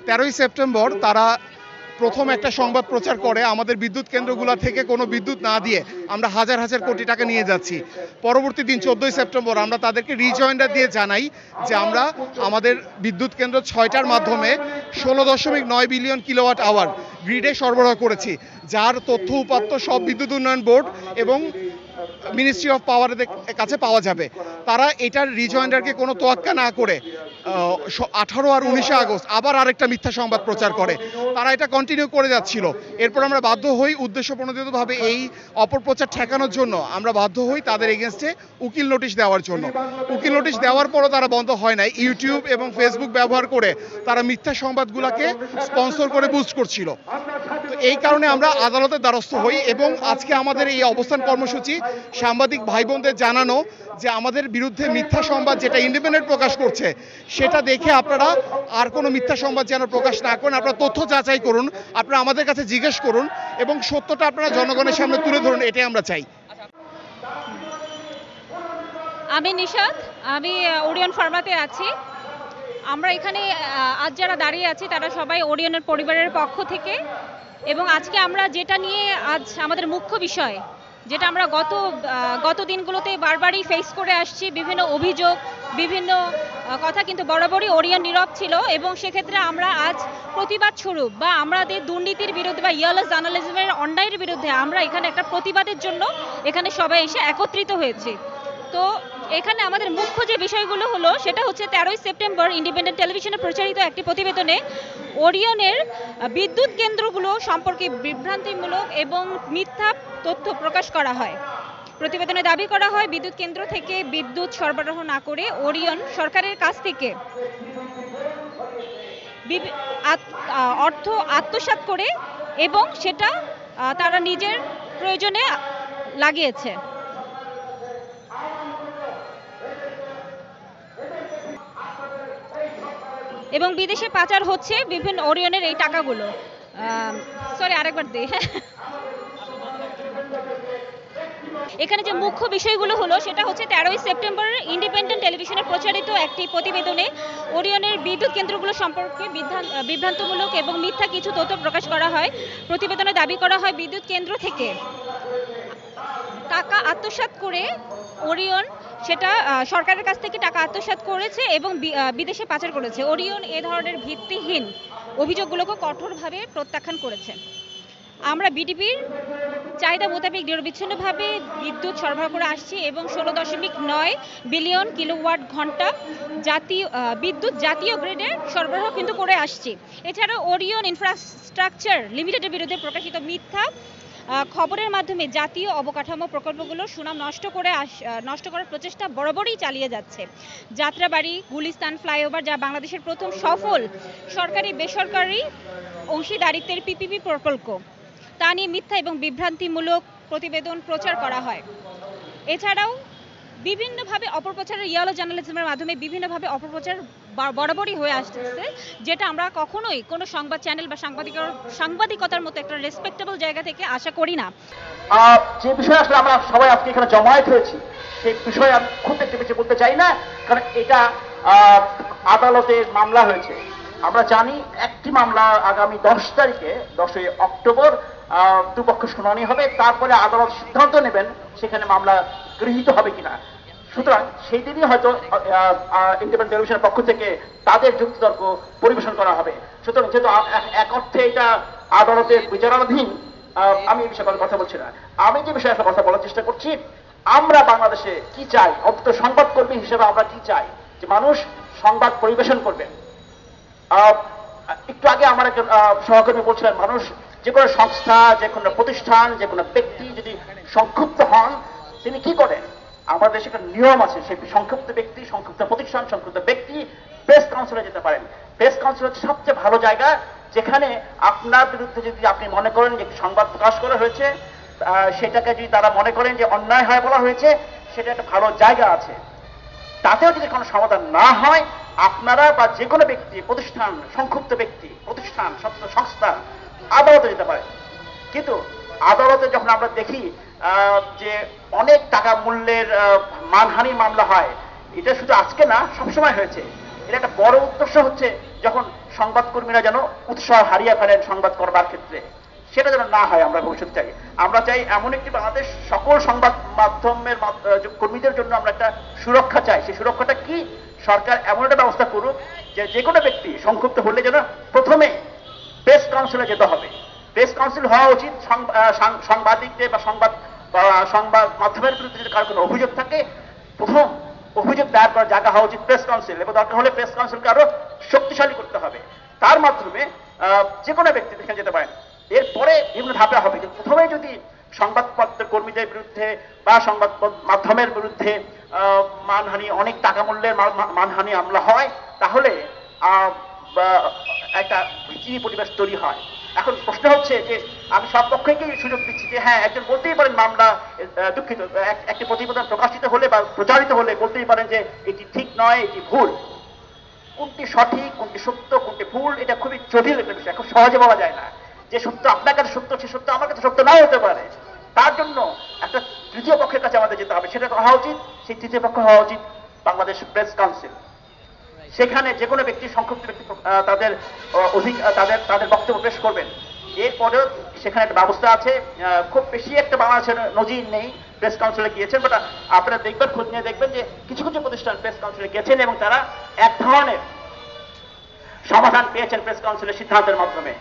13ই September তারা প্রথম একটা সংবাদ প্রচার করে আমাদের বিদ্যুৎ কেন্দ্রগুলো থেকে কোনো বিদ্যুৎ না দিয়ে আমরা হাজার হাজার কোটি টাকা নিয়ে যাচ্ছি। পরবর্তী দিন 14ই সেপ্টেম্বর আমরা তাদেরকে রিজয়েন্ডার দিয়ে জানাই যে আমরা আমাদের বিদ্যুৎ কেন্দ্র 6টার মাধ্যমে 16.9 বিলিয়ন কিলোওয়াট আওয়ার গ্রিডে সরবরাহ করেছি, যার তথ্য উপাত্ত সব বিদ্যুৎ উন্নয়ন বোর্ড এবং মিনিস্ট্রি অফ পাওয়ারের কাছে পাওয়া যাবে। তারা এটার রিজয়েন্ডারকে কোনো তোয়াক্কা না করে 18 আর 19 আগস্ট আবার আরেকটা মিথ্যা সংবাদ প্রচার করে। তারা এটা কন্টিনিউ করে যাচ্ছিল। এরপর আমরা বাধ্য হই উদ্দেশ্যপ্রণোদিতভাবে এই অপপ্রচার ঠেকানোর জন্য আমরা বাধ্য হই তাদের এগেনস্টে উকিল নোটিশ দেওয়ার জন্য। উকিল নোটিশ দেওয়ার পরও তারা বন্ধ হয় নাই। ইউটিউব এবং ফেসবুক ব্যবহার করে তারা মিথ্যা সংবাদগুলোকে স্পন্সর করে বুস্ট করছিল। তো এই কারণে আমরা আদালতের দ্বারস্থ হই এবং আজকে আমাদের এই অবস্থান কর্মসূচি সাংবাদিক ভাই বোনদের জানানো যে আমাদের বিরুদ্ধে মিথ্যা সংবাদ যেটা ইন্ডিপেন্ডেন্ট প্রকাশ করছে সেটা দেখে আপনারা আর কোনো মিথ্যা সংবাদ যেন প্রকাশ না করেন, আপনারা তথ্য যাচাই করুন, আপনারা আমাদের কাছে জিজ্ঞেস করুন এবং সত্যটা আপনারা জনগণের সামনে তুলে ধরুন, এটাই আমরা চাই। আমি নিশাত, আমি ওরিয়ন ফার্মাতে আছি। আমরা এখানে আজ যারা দাঁড়িয়ে আছি তারা সবাই ওরিয়নের পরিবারের পক্ষ থেকে, এবং আজকে আমরা যেটা নিয়ে আজ আমাদের মুখ্য বিষয়, যেটা আমরা গত দিনগুলোতে বারবারই ফেস করে আসছি, বিভিন্ন অভিযোগ, বিভিন্ন কথা, কিন্তু বরাবরই ওরিয়ন নীরব ছিল, এবং সেক্ষেত্রে আমরা আজ প্রতিবাদ স্বরূপ বা আমাদের দুর্নীতির বিরুদ্ধে বা ইয়ালো জার্নালিজমের অন্যায়ের বিরুদ্ধে আমরা এখানে একটা প্রতিবাদের জন্য এখানে সবাই এসে একত্রিত হয়েছি। তো এখানে আমাদের মুখ্য যে বিষয়গুলো হলো সেটা হচ্ছে 13ই সেপ্টেম্বর ইন্ডিপেন্ডেন্ট টেলিভিশনে প্রচারিত একটি প্রতিবেদনে ওরিয়নের বিদ্যুৎ কেন্দ্রগুলো সম্পর্কে বিভ্রান্তিমূলক এবং মিথ্যা তথ্য প্রকাশ করা হয়। প্রতিবেদনে দাবি করা হয় বিদ্যুৎ কেন্দ্র থেকে বিদ্যুৎ সরবরাহ না করে ওরিয়ন সরকারের কাছ থেকে অর্থ আত্মসাৎ করে এবং সেটা তারা নিজের প্রয়োজনে লাগিয়েছে। এবং বিদেশে পাচার হচ্ছে বিভিন্ন ওরিয়নের এই টাকাগুলো। আরেকবার দিই। এখানে যে মুখ্য বিষয়গুলো হলো সেটা হচ্ছে 13ই সেপ্টেম্বর ইন্ডিপেন্ডেন্ট টেলিভিশনে প্রচারিত একটি প্রতিবেদনে ওরিয়নের বিদ্যুৎ কেন্দ্রগুলো সম্পর্কে বিভ্রান্তমূলক এবং মিথ্যা কিছু তথ্য প্রকাশ করা হয়। প্রতিবেদনে দাবি করা হয় বিদ্যুৎ কেন্দ্র থেকে টাকা আত্মসাৎ করে ওরিয়ন সেটা সরকারের কাছ থেকে টাকা আত্মসাৎ করেছে এবং বিদেশে পাচার করেছে। ওরিয়ন এ ধরনের ভিত্তিহীন অভিযোগগুলোকে কঠোরভাবে প্রত্যাখ্যান করেছে। আমরা বিডিপির চাহিদা মোতাবেক নিরবিচ্ছিন্নভাবে বিদ্যুৎ সরবরাহ করে আসছি এবং 16.9 বিলিয়ন কিলোওয়াট ঘন্টা জাতীয় গ্রিডে সরবরাহ কিন্তু করে আসছি। এছাড়াও ওরিয়ন ইনফ্রাস্ট্রাকচার লিমিটেডের বিরুদ্ধে প্রকাশিত মিথ্যা খবরের মাধ্যমে জাতীয় অবকাঠামো প্রকল্পগুলোর সুনাম নষ্ট করার প্রচেষ্টা বরাবরই চালিয়ে যাচ্ছে। যাত্রাবাড়ি গুলিস্তান ফ্লাইওভার, যা বাংলাদেশের প্রথম সফল সরকারি বেসরকারি অংশীদারিত্বের পিপিপি প্রকল্প, তা নিয়ে মিথ্যা এবং বিভ্রান্তিমূলক প্রতিবেদন প্রচার করা হয়। এছাড়াও বিভিন্নভাবে অপপ্রচারের ইয়ালো জার্নালিজমের মাধ্যমে বিভিন্নভাবে অপপ্রচার বরাবরই হয়ে আসতেছে, যেটা আমরা কখনোই কোনো সংবাদ চ্যানেল বা সাংবাদিকতার মতো একটা রেসপেক্টেবল জায়গা থেকে আশা করি না। যে বিষয়ে আসলে আমরা সবাই আজকে এখানে জমায়েত হয়েছি সেই বিষয়ে আমি খুব একটু বেশি বলতে চাই না, কারণ এটা আদালতের মামলা হয়েছে। আমরা জানি একটি মামলা আগামী 10 তারিখে 10ই অক্টোবর দুপক্ষ শুনানি হবে, তারপরে আদালত সিদ্ধান্ত নেবেন সেখানে মামলা গৃহীত হবে কিনা। সুতরাং সেই দিনই হয়তো ইন্ডিপেন্ডেন্ট টেলিভিশনের পক্ষ থেকে তাদের যুক্তিতর্ক পরিবেশন করা হবে। সুতরাং যেহেতু এক অর্থে এটা আদালতের বিচারাধীন, আমি এই বিষয়ে কথা বলছি না। আমি যে বিষয়ে একটা কথা বলার চেষ্টা করছি, আমরা বাংলাদেশে কি চাই, অন্তত সংবাদকর্মী হিসেবে আমরা কি চাই, যে মানুষ সংবাদ পরিবেশন করবেন। একটু আগে আমার একজন সহকর্মী বলছিলেন, মানুষ যে কোনো সংস্থা, যে কোনো প্রতিষ্ঠান, যে কোনো ব্যক্তি যদি সংক্ষুব্ধ হন তিনি কি করেন? আমাদের দেশে একটা নিয়ম আছে, সেই সংক্ষুব্ধ ব্যক্তি, সংক্ষুব্ধ প্রতিষ্ঠান, সংক্ষুব্ধ ব্যক্তি প্রেস কাউন্সিলে যেতে পারেন। প্রেস কাউন্সিল হচ্ছে সবচেয়ে ভালো জায়গা, যেখানে আপনার বিরুদ্ধে যদি আপনি মনে করেন যে সংবাদ প্রকাশ করা হয়েছে, সেটাকে যদি তারা মনে করেন যে অন্যায় হয় বলা হয়েছে, সেটা একটা ভালো জায়গা আছে। তাতেও যদি কোনো সমাধান না হয়, আপনারা বা যে কোনো ব্যক্তি, প্রতিষ্ঠান, সংক্ষুব্ধ ব্যক্তি, প্রতিষ্ঠান, সংস্থা আদালতে যেতে পারে। কিন্তু আদালতে যখন আমরা দেখি যে অনেক টাকা মূল্যের মানহানির মামলা হয়, এটা শুধু আজকে না, সবসময় হয়েছে। এটা একটা বড় উদ্দেশ্য হচ্ছে যখন সংবাদকর্মীরা যেন উৎসাহ হারিয়ে ফেলেন সংবাদ করবার ক্ষেত্রে, সেটা যেন না হয় আমরা ভবিষ্যৎ চাই। আমরা চাই এমন একটি বাংলাদেশ, সকল সংবাদ মাধ্যমের কর্মীদের জন্য আমরা একটা সুরক্ষা চাই। সেই সুরক্ষাটা কি? সরকার এমন একটা ব্যবস্থা করুক যে যে কোনো ব্যক্তি সংক্ষিপ্ত হলে যেন প্রথমে প্রেস কাউন্সিলে যেতে হবে। প্রেস কাউন্সিল হওয়া উচিত। সাংবাদিকদের বা সংবাদ মাধ্যমের বিরুদ্ধে যদি কারো কোনো অভিযোগ থাকে, প্রথম অভিযোগ দায়ের করার জায়গা হওয়া উচিত প্রেস কাউন্সিল, এবং দরকার হলে প্রেস কাউন্সিলকে আরো শক্তিশালী করতে হবে। তার মাধ্যমে যে কোনো ব্যক্তি দেখে যেতে পারেন। এরপরে বিভিন্ন ধাপে হবে, যে প্রথমে যদি সংবাদপত্র কর্মীদের বিরুদ্ধে বা সংবাদ মাধ্যমের বিরুদ্ধে মানহানি, অনেক টাকা মূল্যের মানহানি মামলা হয়, তাহলে একটা ভীতির পরিবেশ তৈরি হয়। এখন প্রশ্ন হচ্ছে যে আমি সব পক্ষেই সুযোগ দিচ্ছি যে হ্যাঁ, একজন বলতেই পারেন মামলা, দুঃখিত, একটি প্রতিবেদন প্রকাশিত হলে বা প্রচারিত হলে বলতেই পারেন যে এটি ঠিক নয়, এটি ভুল। কোনটি সঠিক, কোনটি সত্য, কোনটি ভুল, এটা খুবই জটিল একটা বিষয়, খুব সহজে বলা যায় না। যে সত্য আপনার কাছে সত্য, সে সত্য আমার কাছে সত্য নাও হতে পারে। তার জন্য একটা তৃতীয় পক্ষের কাছে আমাদের যেতে হবে। সেটা হওয়া উচিত, সেই তৃতীয় পক্ষ হওয়া উচিত বাংলাদেশ প্রেস কাউন্সিল। সেখানে যে কোনো ব্যক্তি, সংক্ষিপ্ত ব্যক্তি তাদের বক্তব্য পেশ করবেন। এরপরেও সেখানে একটা ব্যবস্থা আছে। খুব বেশি একটা বাংলাদেশের নজির নেই প্রেস কাউন্সিলে গিয়েছেন, বাট আপনারা দেখবেন, খোঁজ নিয়ে দেখবেন যে কিছু কিছু প্রতিষ্ঠান প্রেস কাউন্সিলে গেছেন এবং তারা এক ধরনের সমাধান পেয়েছেন প্রেস কাউন্সিলের সিদ্ধান্তের মাধ্যমে।